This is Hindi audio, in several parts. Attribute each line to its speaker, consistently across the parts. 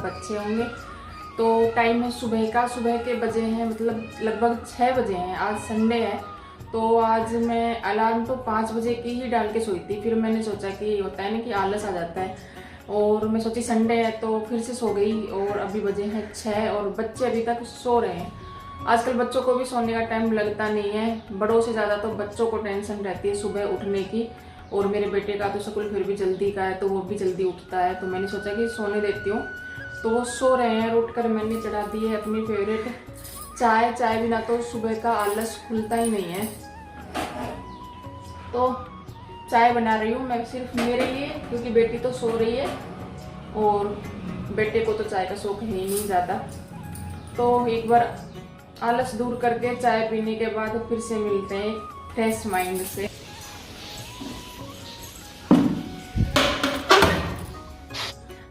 Speaker 1: सब अच्छे होंगे। तो टाइम है सुबह का, सुबह के बजे हैं मतलब लगभग 6 बजे हैं। आज संडे है तो आज मैं अलार्म तो 5 बजे की ही डाल के सोई थी। फिर मैंने सोचा कि होता है ना कि आलस आ जाता है, और मैं सोची संडे है तो फिर से सो गई। और अभी बजे हैं 6 और बच्चे अभी तक सो रहे हैं। आजकल बच्चों को भी सोने का टाइम लगता नहीं है, बड़ों से ज़्यादा तो बच्चों को टेंशन रहती है सुबह उठने की। और मेरे बेटे का तो स्कूल फिर भी जल्दी का है तो वो भी जल्दी उठता है, तो मैंने सोचा कि सोने देती हूँ। तो वो सो रहे हैं। उठ कर मैंने चढ़ा दी है अपनी फेवरेट चाय। चाय बिना तो सुबह का आलस खुलता ही नहीं है। तो चाय बना रही हूँ मैं सिर्फ मेरे लिए, क्योंकि बेटी तो सो रही है और बेटे को तो चाय का शौक है ही नहीं ज़्यादा। तो एक बार आलस दूर करके चाय पीने के बाद फिर से मिलते हैं फ्रेश माइंड से।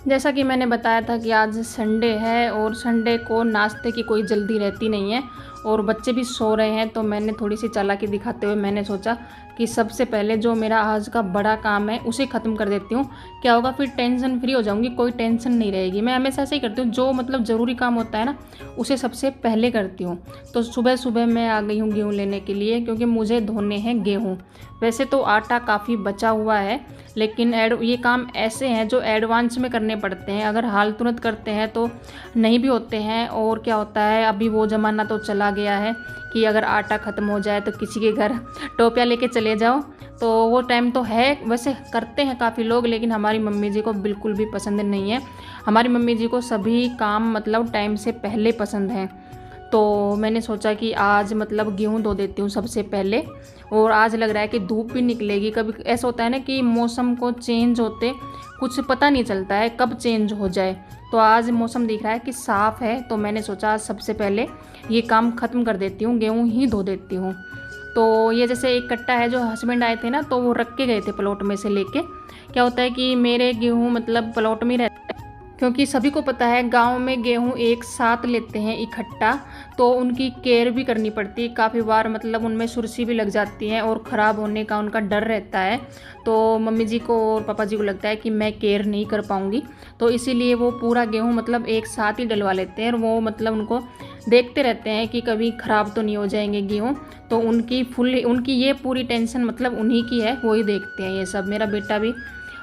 Speaker 1: जैसा कि मैंने बताया था कि आज संडे है और संडे को नाश्ते की कोई जल्दी रहती नहीं है और बच्चे भी सो रहे हैं। तो मैंने थोड़ी सी चालाकी दिखाते हुए मैंने सोचा कि सबसे पहले जो मेरा आज का बड़ा काम है उसे ख़त्म कर देती हूँ। क्या होगा, फिर टेंशन फ्री हो जाऊँगी, कोई टेंशन नहीं रहेगी। मैं हमेशा ऐसे ही करती हूँ, जो मतलब ज़रूरी काम होता है ना उसे सबसे पहले करती हूँ। तो सुबह सुबह मैं आ गई हूँ गेहूँ लेने के लिए, क्योंकि मुझे धोने हैं गेहूँ। वैसे तो आटा काफ़ी बचा हुआ है, लेकिन ये काम ऐसे हैं जो एडवांस में करने पड़ते हैं। अगर हाल तुरंत करते हैं तो नहीं भी होते हैं। और क्या होता है, अभी वो ज़माना तो चला गया है कि अगर आटा ख़त्म हो जाए तो किसी के घर टोपियाँ लेके चले जाओ। तो वो टाइम तो है, वैसे करते हैं काफ़ी लोग, लेकिन हमारी मम्मी जी को बिल्कुल भी पसंद नहीं है। हमारी मम्मी जी को सभी काम मतलब टाइम से पहले पसंद है। तो मैंने सोचा कि आज मतलब गेहूँ धो देती हूँ सबसे पहले। और आज लग रहा है कि धूप भी निकलेगी। कभी ऐसा होता है ना कि मौसम को चेंज होते कुछ पता नहीं चलता है कब चेंज हो जाए। तो आज मौसम दिख रहा है कि साफ़ है, तो मैंने सोचा आज सबसे पहले ये काम ख़त्म कर देती हूँ, गेहूँ ही धो देती हूँ। तो ये जैसे एक कट्टा है जो हस्बैंड आए थे ना, तो वो रख के गए थे प्लॉट में से लेके। क्या होता है कि मेरे गेहूँ मतलब प्लॉट में रहते हैं, क्योंकि सभी को पता है गांव में गेहूं एक साथ लेते हैं इकट्ठा, तो उनकी केयर भी करनी पड़ती है। काफ़ी बार मतलब उनमें सुरसी भी लग जाती है और ख़राब होने का उनका डर रहता है। तो मम्मी जी को और पापा जी को लगता है कि मैं केयर नहीं कर पाऊँगी, तो इसीलिए वो पूरा गेहूं मतलब एक साथ ही डलवा लेते हैं। और वो मतलब उनको देखते रहते हैं कि कभी ख़राब तो नहीं हो जाएंगे गेहूँ। तो उनकी ये पूरी टेंशन मतलब उन्हीं की है, वो ही देखते हैं ये सब। मेरा बेटा भी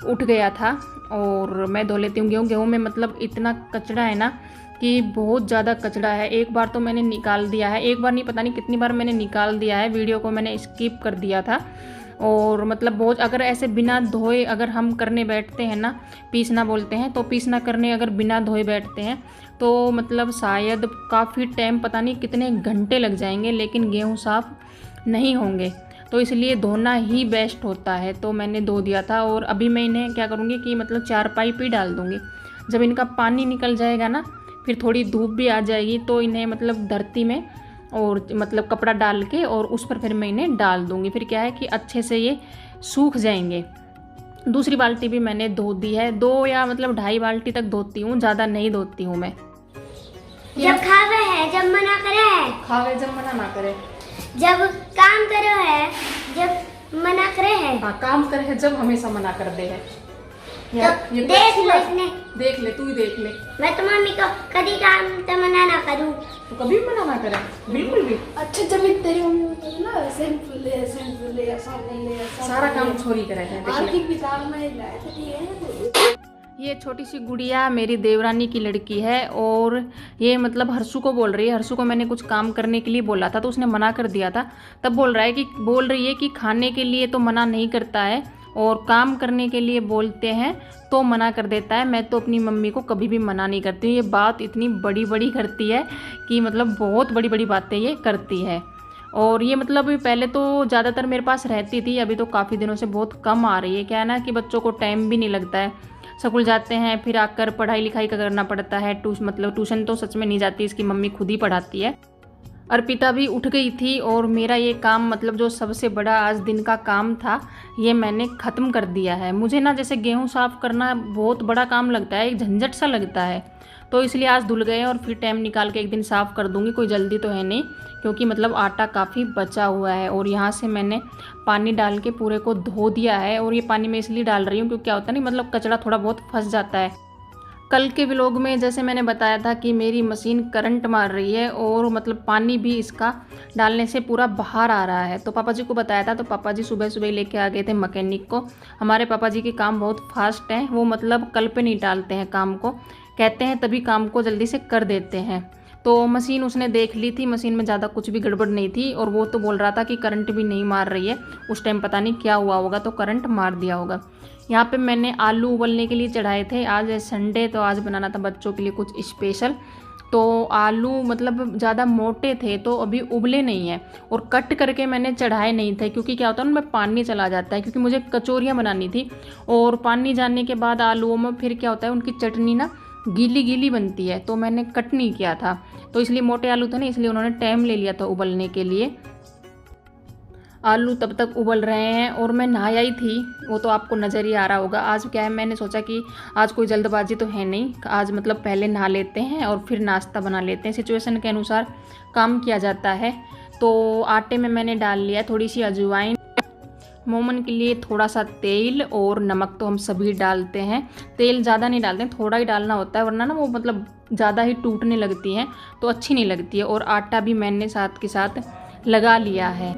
Speaker 1: उठ गया था और मैं धो लेती हूँ गेहूँ। गेहूँ में मतलब इतना कचरा है ना कि बहुत ज़्यादा कचरा है। एक बार तो मैंने निकाल दिया है, एक बार नहीं पता नहीं कितनी बार मैंने निकाल दिया है। वीडियो को मैंने स्किप कर दिया था। और मतलब बहुत, अगर ऐसे बिना धोए अगर हम करने बैठते हैं ना, पीसना बोलते हैं, तो पीसना करने अगर बिना धोए बैठते हैं तो मतलब शायद काफ़ी टाइम, पता नहीं कितने घंटे लग जाएंगे, लेकिन गेहूँ साफ़ नहीं होंगे। तो इसलिए धोना ही बेस्ट होता है। तो मैंने धो दिया था और अभी मैं इन्हें क्या करूँगी कि मतलब 4 पाइप ही डाल दूँगी। जब इनका पानी निकल जाएगा ना, फिर थोड़ी धूप भी आ जाएगी, तो इन्हें मतलब धरती में और मतलब कपड़ा डाल के और उस पर फिर मैं इन्हें डाल दूँगी। फिर क्या है कि अच्छे से ये सूख जाएंगे। दूसरी बाल्टी भी मैंने धो दी है, 2 या मतलब 2.5 बाल्टी तक धोती हूँ, ज़्यादा नहीं धोती हूँ मैं।
Speaker 2: जब खावे है, जब मना करे है,
Speaker 1: खावे जब मना ना करे,
Speaker 2: जब काम करो है, जब मना करे है।
Speaker 1: हाँ, काम करे है जब हमेशा मना कर दे है।
Speaker 2: तो देख लो इसने,
Speaker 1: देख ले, तू ही देख ले।
Speaker 2: मैं तो मम्मी को कभी काम तो मना ना करूँ,
Speaker 1: तो कभी भी मना ना करे, बिल्कुल भी।
Speaker 3: अच्छा, जब तेरी मम्मी ना सिंपल ऐसा नहीं ले,
Speaker 1: सारा काम छोरी करे है।
Speaker 3: आर्थिक विकास में लाया था, ठीक है।
Speaker 1: ये छोटी सी गुड़िया मेरी देवरानी की लड़की है और ये मतलब हर्षु को बोल रही है। हर्षु को मैंने कुछ काम करने के लिए बोला था तो उसने मना कर दिया था। तब बोल रही है कि खाने के लिए तो मना नहीं करता है और काम करने के लिए बोलते हैं तो मना कर देता है। मैं तो अपनी मम्मी को कभी भी मना नहीं करती हूँ। ये बात इतनी बड़ी बड़ी करती है कि मतलब बहुत बड़ी बड़ी बातें ये करती है। और ये मतलब पहले तो ज़्यादातर मेरे पास रहती थी, अभी तो काफ़ी दिनों से बहुत कम आ रही है। क्या है ना कि बच्चों को टाइम भी नहीं लगता है, स्कूल जाते हैं फिर आकर पढ़ाई लिखाई का करना पड़ता है। मतलब ट्यूशन तो सच में नहीं जाती, इसकी मम्मी खुद ही पढ़ाती है। अर्पिता भी उठ गई थी और मेरा ये काम मतलब जो सबसे बड़ा आज दिन का काम था ये मैंने ख़त्म कर दिया है। मुझे ना जैसे गेहूँ साफ़ करना बहुत बड़ा काम लगता है, एक झंझट सा लगता है, तो इसलिए आज धुल गए और फिर टाइम निकाल के एक दिन साफ़ कर दूँगी। कोई जल्दी तो है नहीं, क्योंकि मतलब आटा काफ़ी बचा हुआ है। और यहाँ से मैंने पानी डाल के पूरे को धो दिया है। और ये पानी मैं इसलिए डाल रही हूँ क्योंकि क्या होता है ना, मतलब कचरा थोड़ा बहुत फंस जाता है। कल के व्लॉग में जैसे मैंने बताया था कि मेरी मशीन करंट मार रही है और मतलब पानी भी इसका डालने से पूरा बाहर आ रहा है। तो पापा जी को बताया था, तो पापा जी सुबह सुबह लेके आ गए थे मैकेनिक को। हमारे पापा जी के काम बहुत फास्ट हैं, वो मतलब कल पे नहीं टालते हैं काम को, कहते हैं तभी काम को जल्दी से कर देते हैं। तो मशीन उसने देख ली थी, मशीन में ज़्यादा कुछ भी गड़बड़ नहीं थी और वो तो बोल रहा था कि करंट भी नहीं मार रही है। उस टाइम पता नहीं क्या हुआ होगा तो करंट मार दिया होगा। यहाँ पे मैंने आलू उबलने के लिए चढ़ाए थे, आज संडे तो आज बनाना था बच्चों के लिए कुछ स्पेशल। तो आलू मतलब ज़्यादा मोटे थे तो अभी उबले नहीं हैं और कट करके मैंने चढ़ाए नहीं थे, क्योंकि क्या होता है उनमें पानी चला जाता है, क्योंकि मुझे कचौरियाँ बनानी थी और पानी जाने के बाद आलूओं में फिर क्या होता है उनकी चटनी ना गीली गीली बनती है, तो मैंने कट नहीं किया था। तो इसलिए मोटे आलू थे ना, इसलिए उन्होंने टाइम ले लिया था उबलने के लिए। आलू तब तक उबल रहे हैं और मैं नहाया ही थी, वो तो आपको नज़र ही आ रहा होगा। आज क्या है, मैंने सोचा कि आज कोई जल्दबाजी तो है नहीं, आज मतलब पहले नहा लेते हैं और फिर नाश्ता बना लेते हैं। सिचुएशन के अनुसार काम किया जाता है। तो आटे में मैंने डाल लिया थोड़ी सी अजवाइन, मोमन के लिए थोड़ा सा तेल और नमक तो हम सभी डालते हैं। तेल ज़्यादा नहीं डालते हैं, थोड़ा ही डालना होता है, वरना ना वो मतलब ज़्यादा ही टूटने लगती हैं तो अच्छी नहीं लगती है। और आटा भी मैंने साथ के साथ लगा लिया है।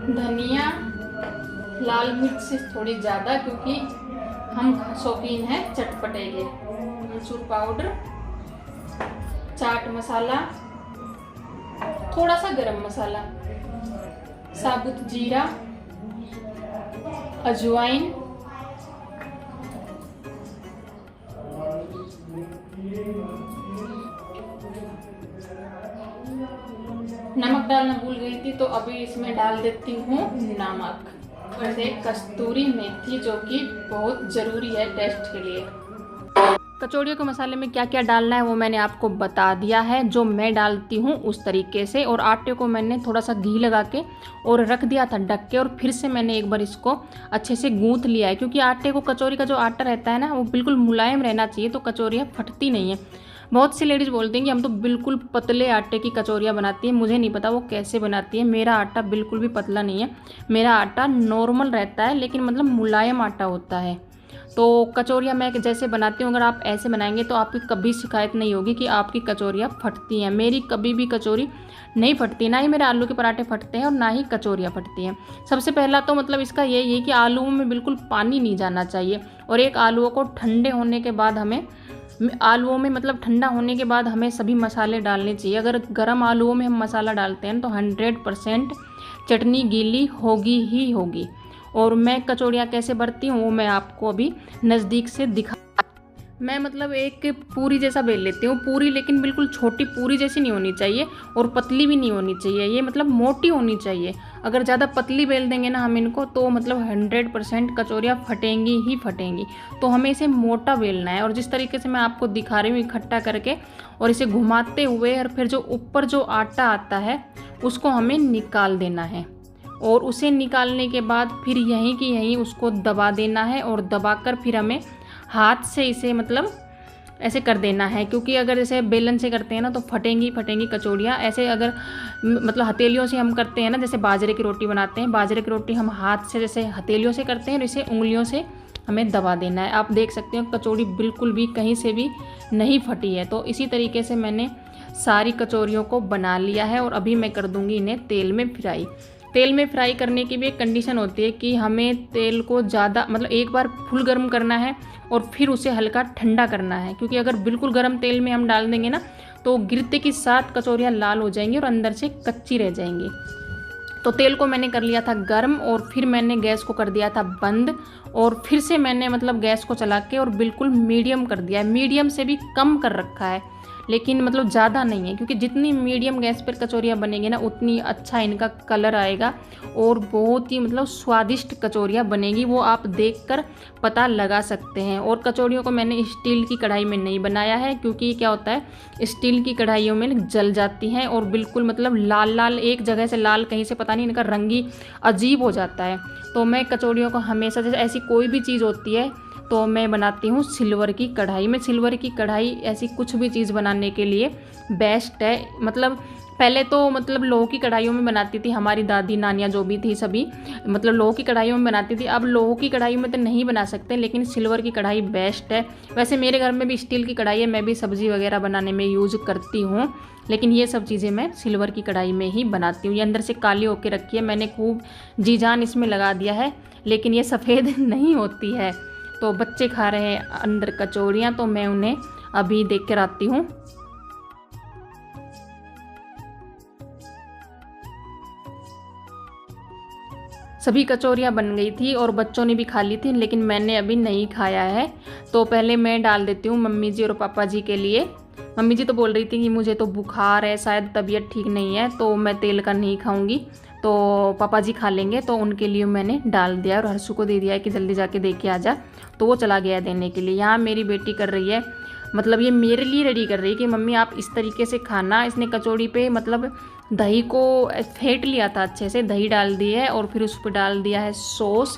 Speaker 1: धनिया, लाल मिर्च से थोड़ी ज़्यादा, क्योंकि हम शौकीन हैं चटपटे के। अमचूर पाउडर, चाट मसाला, थोड़ा सा गरम मसाला, साबुत जीरा, अजवाइन, नमक डालना भूल गई थी तो अभी इसमें डाल देती हूँ नमक। वैसे कस्तूरी मेथी, जो कि बहुत ज़रूरी है टेस्ट के लिए। कचौड़ियों के मसाले में क्या क्या डालना है वो मैंने आपको बता दिया है, जो मैं डालती हूँ उस तरीके से। और आटे को मैंने थोड़ा सा घी लगा के और रख दिया था ढक के, और फिर से मैंने एक बार इसको अच्छे से गूंथ लिया है, क्योंकि आटे को, कचौरी का जो आटा रहता है ना वो बिल्कुल मुलायम रहना चाहिए, तो कचौरियाँ फटती नहीं है। बहुत सी लेडीज़ बोलती हैं कि हम तो बिल्कुल पतले आटे की कचौरियाँ बनाती हैं, मुझे नहीं पता वो कैसे बनाती हैं। मेरा आटा बिल्कुल भी पतला नहीं है, मेरा आटा नॉर्मल रहता है, लेकिन मतलब मुलायम आटा होता है। तो कचौरियाँ मैं जैसे बनाती हूँ, अगर आप ऐसे बनाएंगे तो आपकी कभी शिकायत नहीं होगी कि आपकी कचौरियाँ फटती हैं। मेरी कभी भी कचौरी नहीं फटती, ना ही मेरे आलू के पराठे फटते हैं और ना ही कचौरियाँ फटती हैं। सबसे पहला तो मतलब इसका यही है कि आलूओं में बिल्कुल पानी नहीं जाना चाहिए। और एक आलूओं को ठंडे होने के बाद हमें, आलूओं में मतलब ठंडा होने के बाद हमें सभी मसाले डालने चाहिए। अगर गर्म आलूओं में हम मसाला डालते हैं तो 100% चटनी गीली होगी ही होगी। और मैं कचौड़ियाँ कैसे भरती हूँ वो मैं आपको अभी नज़दीक से दिखा। मैं मतलब एक पूरी जैसा बेल लेती हूँ, पूरी लेकिन बिल्कुल छोटी पूरी जैसी नहीं होनी चाहिए और पतली भी नहीं होनी चाहिए, ये मतलब मोटी होनी चाहिए। अगर ज़्यादा पतली बेल देंगे ना हम इनको तो मतलब 100% कचौरियाँ फटेंगी ही फटेंगी। तो हमें इसे मोटा बेलना है, और जिस तरीके से मैं आपको दिखा रही हूँ इकट्ठा करके और इसे घुमाते हुए, और फिर जो ऊपर जो आटा आता है उसको हमें निकाल देना है। और उसे निकालने के बाद फिर यहीं की यहीं उसको दबा देना है, और दबाकर फिर हमें हाथ से इसे मतलब ऐसे कर देना है, क्योंकि अगर जैसे बेलन से करते हैं ना तो फटेंगी कचौड़ियाँ। ऐसे अगर मतलब हथेलियों से हम करते हैं ना, जैसे बाजरे की रोटी बनाते हैं, बाजरे की रोटी हम हाथ से जैसे हथेलियों से करते हैं और इसे उंगलियों से हमें दबा देना है। आप देख सकते हो कचौड़ी बिल्कुल भी कहीं से भी नहीं फटी है। तो इसी तरीके से मैंने सारी कचौरियों को बना लिया है और अभी मैं कर दूँगी इन्हें तेल में फ्राई। तेल में फ्राई करने की भी एक कंडीशन होती है कि हमें तेल को ज़्यादा मतलब एक बार फुल गर्म करना है और फिर उसे हल्का ठंडा करना है, क्योंकि अगर बिल्कुल गर्म तेल में हम डाल देंगे ना तो गिरते की साथ कचौरियाँ लाल हो जाएंगी और अंदर से कच्ची रह जाएंगी। तो तेल को मैंने कर लिया था गर्म और फिर मैंने गैस को कर दिया था बंद, और फिर से मैंने मतलब गैस को चला के और बिल्कुल मीडियम कर दिया है। मीडियम से भी कम कर रखा है, लेकिन मतलब ज़्यादा नहीं है, क्योंकि जितनी मीडियम गैस पर कचौरियाँ बनेंगी ना उतनी अच्छा इनका कलर आएगा और बहुत ही मतलब स्वादिष्ट कचौरियाँ बनेगी, वो आप देखकर पता लगा सकते हैं। और कचौरियों को मैंने स्टील की कढ़ाई में नहीं बनाया है, क्योंकि क्या होता है स्टील की कढ़ाइयों में जल जाती हैं और बिल्कुल मतलब लाल लाल, एक जगह से लाल कहीं से पता नहीं, इनका रंग ही अजीब हो जाता है। तो मैं कचौरियों को हमेशा, जैसे ऐसी कोई भी चीज़ होती है तो मैं बनाती हूँ सिल्वर की कढ़ाई में। सिल्वर की कढ़ाई ऐसी कुछ भी चीज़ बनाने के लिए बेस्ट है। मतलब पहले तो मतलब लोहे की कढ़ाइयों में बनाती थी हमारी दादी नानियाँ जो भी थी सभी, मतलब लोहे की कढ़ाइयों में बनाती थी। अब लोहे की कढ़ाई में तो नहीं बना सकते, लेकिन सिल्वर की कढ़ाई बेस्ट है। वैसे मेरे घर में भी स्टील की कढ़ाई है, मैं भी सब्ज़ी वगैरह बनाने में यूज़ करती हूँ, लेकिन ये सब चीज़ें मैं सिल्वर की कढ़ाई में ही बनाती हूँ। ये अंदर से काली होके रखी है, मैंने खूब जी जान इसमें लगा दिया है, लेकिन ये सफ़ेद नहीं होती है। तो बच्चे खा रहे हैं अंदर कचौड़ियाँ, तो मैं उन्हें अभी देख कर आती हूँ। सभी कचौरियाँ बन गई थी और बच्चों ने भी खा ली थी, लेकिन मैंने अभी नहीं खाया है। तो पहले मैं डाल देती हूँ मम्मी जी और पापा जी के लिए। मम्मी जी तो बोल रही थी कि मुझे तो बुखार है, शायद तबीयत ठीक नहीं है, तो मैं तेल का नहीं खाऊंगी, तो पापा जी खा लेंगे, तो उनके लिए मैंने डाल दिया और हर्षु को दे दिया है कि जल्दी जाके दे के आ जा। तो वो चला गया देने के लिए। यहाँ मेरी बेटी कर रही है, मतलब ये मेरे लिए रेडी कर रही है कि मम्मी आप इस तरीके से खाना। इसने कचौड़ी पे मतलब दही को फेंट लिया था अच्छे से, दही डाल दी है और फिर उस पर डाल दिया है सॉस,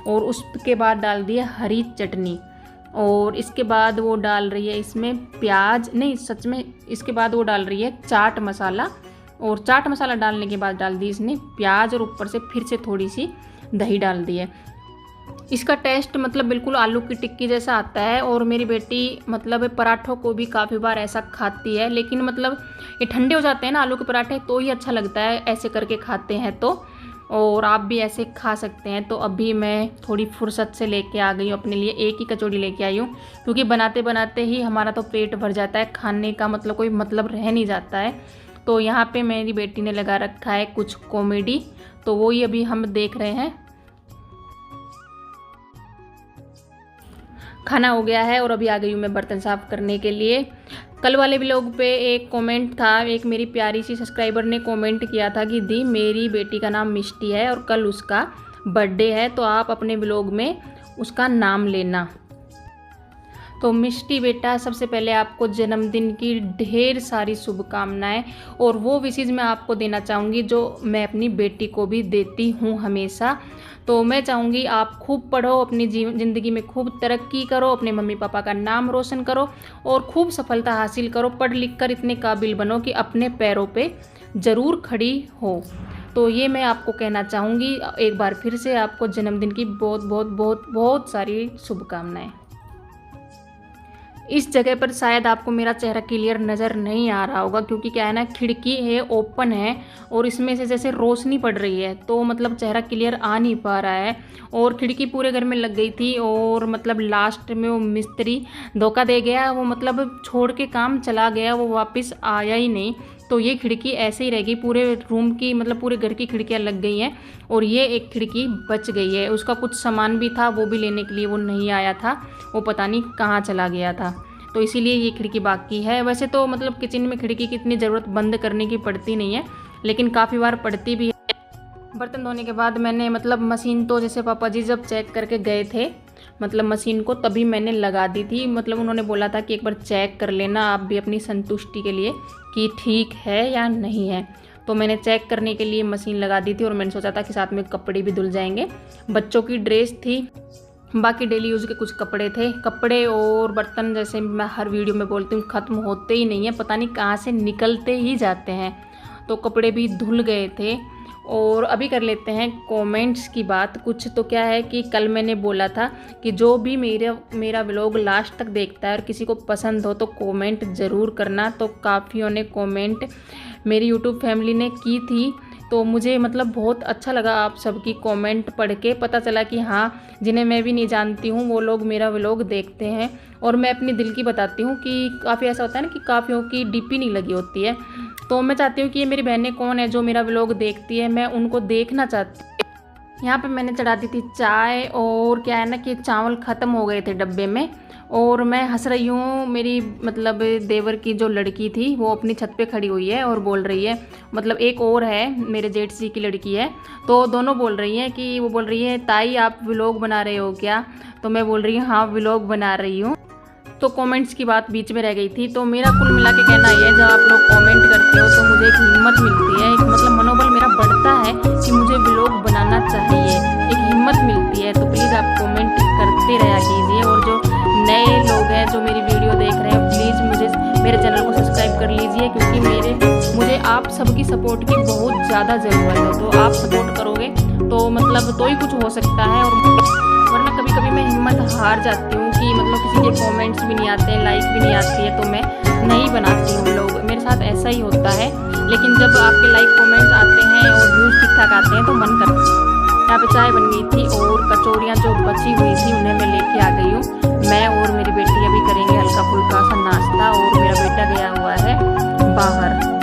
Speaker 1: और उसके बाद डाल दी है हरी चटनी, और इसके बाद वो डाल रही है इसमें प्याज, नहीं सच में इसके बाद वो डाल रही है चाट मसाला, और चाट मसाला डालने के बाद डाल दी इसने प्याज, और ऊपर से फिर से थोड़ी सी दही डाल दी है। इसका टेस्ट मतलब बिल्कुल आलू की टिक्की जैसा आता है। और मेरी बेटी मतलब पराठों को भी काफ़ी बार ऐसा खाती है, लेकिन मतलब ये ठंडे हो जाते हैं ना आलू के पराठे, तो ही अच्छा लगता है ऐसे करके खाते हैं तो। और आप भी ऐसे खा सकते हैं। तो अभी मैं थोड़ी फुर्सत से लेके आ गई हूँ अपने लिए, एक ही कचौड़ी लेके आई हूँ, क्योंकि बनाते बनाते ही हमारा तो पेट भर जाता है, खाने का मतलब कोई मतलब रह नहीं जाता है। तो यहाँ पे मेरी बेटी ने लगा रखा है कुछ कॉमेडी, तो वो ही अभी हम देख रहे हैं। खाना हो गया है और अभी आ गई हूँ मैं बर्तन साफ़ करने के लिए। कल वाले व्लॉग पे एक कमेंट था, एक मेरी प्यारी सी सब्सक्राइबर ने कमेंट किया था कि दी मेरी बेटी का नाम मिष्टी है और कल उसका बर्थडे है, तो आप अपने व्लॉग में उसका नाम लेना। तो मिष्टी बेटा, सबसे पहले आपको जन्मदिन की ढेर सारी शुभकामनाएं, और वो विशेष मैं आपको देना चाहूँगी जो मैं अपनी बेटी को भी देती हूँ हमेशा। तो मैं चाहूँगी आप खूब पढ़ो, अपनी ज़िंदगी में खूब तरक्की करो, अपने मम्मी पापा का नाम रोशन करो और खूब सफलता हासिल करो, पढ़ लिख कर इतने काबिल बनो कि अपने पैरों पे ज़रूर खड़ी हो। तो ये मैं आपको कहना चाहूँगी। एक बार फिर से आपको जन्मदिन की बहुत बहुत बहुत बहुत सारी शुभकामनाएं। इस जगह पर शायद आपको मेरा चेहरा क्लियर नज़र नहीं आ रहा होगा, क्योंकि क्या है ना, खिड़की है, ओपन है, और इसमें से जैसे रोशनी पड़ रही है, तो मतलब चेहरा क्लियर आ नहीं पा रहा है। और खिड़की पूरे घर में लग गई थी, और मतलब लास्ट में वो मिस्त्री धोखा दे गया, वो मतलब छोड़ के काम चला गया, वो वापस आया ही नहीं। तो ये खिड़की ऐसे ही रहेगी, पूरे रूम की मतलब पूरे घर की खिड़कियाँ लग गई हैं, और ये एक खिड़की बच गई है। उसका कुछ सामान भी था, वो भी लेने के लिए वो नहीं आया था, वो पता नहीं कहाँ चला गया था, तो इसीलिए ये खिड़की बाकी है। वैसे तो मतलब किचन में खिड़की की इतनी ज़रूरत बंद करने की पड़ती नहीं है, लेकिन काफ़ी बार पड़ती भी है। बर्तन धोने के बाद मैंने मतलब मशीन तो जैसे पापा जी जब चेक करके गए थे मतलब मशीन को, तभी मैंने लगा दी थी। मतलब उन्होंने बोला था कि एक बार चेक कर लेना आप भी अपनी संतुष्टि के लिए कि ठीक है या नहीं है। तो मैंने चेक करने के लिए मशीन लगा दी थी, और मैंने सोचा था कि साथ में कपड़े भी धुल जाएंगे। बच्चों की ड्रेस थी, बाकी डेली यूज़ के कुछ कपड़े थे। कपड़े और बर्तन जैसे मैं हर वीडियो में बोलती हूँ ख़त्म होते ही नहीं है, पता नहीं कहाँ से निकलते ही जाते हैं। तो कपड़े भी धुल गए थे। और अभी कर लेते हैं कमेंट्स की बात। कुछ तो क्या है कि कल मैंने बोला था कि जो भी मेरा व्लॉग लास्ट तक देखता है और किसी को पसंद हो तो कमेंट ज़रूर करना। तो काफ़ियों ने कमेंट मेरी यूट्यूब फैमिली ने की थी, तो मुझे मतलब बहुत अच्छा लगा आप सबकी कमेंट पढ़ के। पता चला कि हाँ, जिन्हें मैं भी नहीं जानती हूँ वो लोग मेरा व्लॉग देखते हैं। और मैं अपनी दिल की बताती हूँ कि काफ़ी ऐसा होता है ना कि काफ़ियों की डीपी नहीं लगी होती है, तो मैं चाहती हूँ कि ये मेरी बहनें कौन है जो मेरा व्लॉग देखती है, मैं उनको देखना चाहती हूँ। यहाँ पे मैंने चढ़ा दी थी चाय, और क्या है ना कि चावल ख़त्म हो गए थे डब्बे में, और मैं हंस रही हूँ। मेरी मतलब देवर की जो लड़की थी वो अपनी छत पे खड़ी हुई है और बोल रही है, मतलब एक और है मेरे जेठ जी की लड़की है, तो दोनों बोल रही हैं कि वो बोल रही है ताई आप व्लॉग बना रहे हो क्या? तो मैं बोल रही हूँ हाँ व्लॉग बना रही हूँ। तो कमेंट्स की बात बीच में रह गई थी। तो मेरा कुल मिला के कहना ये है, जब आप लोग कमेंट करते हो तो मुझे एक हिम्मत मिलती है, एक मतलब मनोबल मेरा बढ़ता है कि मुझे व्लॉग बनाना चाहिए, एक हिम्मत मिलती है। तो प्लीज़ आप कमेंट करते रहा कीजिए, और जो नए लोग हैं जो मेरी वीडियो देख रहे हैं प्लीज़ मेरे चैनल को सब्सक्राइब कर लीजिए, क्योंकि मुझे आप सबकी सपोर्ट की बहुत ज़्यादा ज़रूरत है। तो आप सपोर्ट करोगे तो मतलब तो ही कुछ हो सकता है। और वरना कभी कभी मैं हिम्मत हार जाती हूँ कि मतलब किसी के कमेंट्स भी नहीं आते हैं, लाइक भी नहीं आती है, तो मैं नहीं बनाती हूँ व्लॉग। मेरे साथ ऐसा ही होता है। लेकिन जब आपके लाइक कमेंट्स आते हैं और व्यूज़ ठीक ठाक आते हैं तो मन करता है। यहाँ पे चाय बन गई थी और कचौरियाँ जो बची हुई थी उन्हें मैं लेके आ गई हूँ। मैं और मेरी बेटी अभी करेंगे हल्का फुल्का सा नाश्ता और मेरा बेटा गया हुआ है बाहर।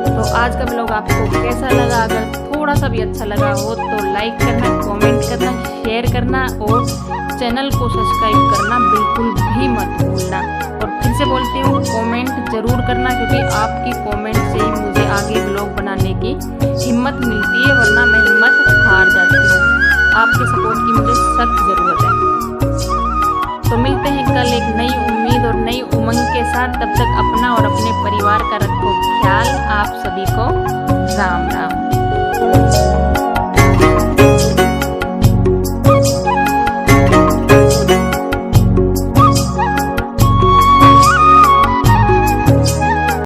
Speaker 1: तो आज का व्लॉग आपको कैसा लगा? अगर थोड़ा सा भी अच्छा लगा हो तो लाइक करना, कमेंट करना, शेयर करना और चैनल को सब्सक्राइब करना बिल्कुल भी मत भूलना। और फिर से बोलती हूँ, कमेंट ज़रूर करना, क्योंकि आपकी कमेंट से ही मुझे आगे व्लॉग बनाने की हिम्मत मिलती है, वरना मैं हिम्मत हार जाती हूँ। आपके सपोर्ट की मुझे सख्त ज़रूरत है। तो मिलते हैं कल एक नई उम्मीद और नई उमंग के साथ। तब तक अपना और अपने परिवार का रखो ख्याल। आप सभी को राम राम।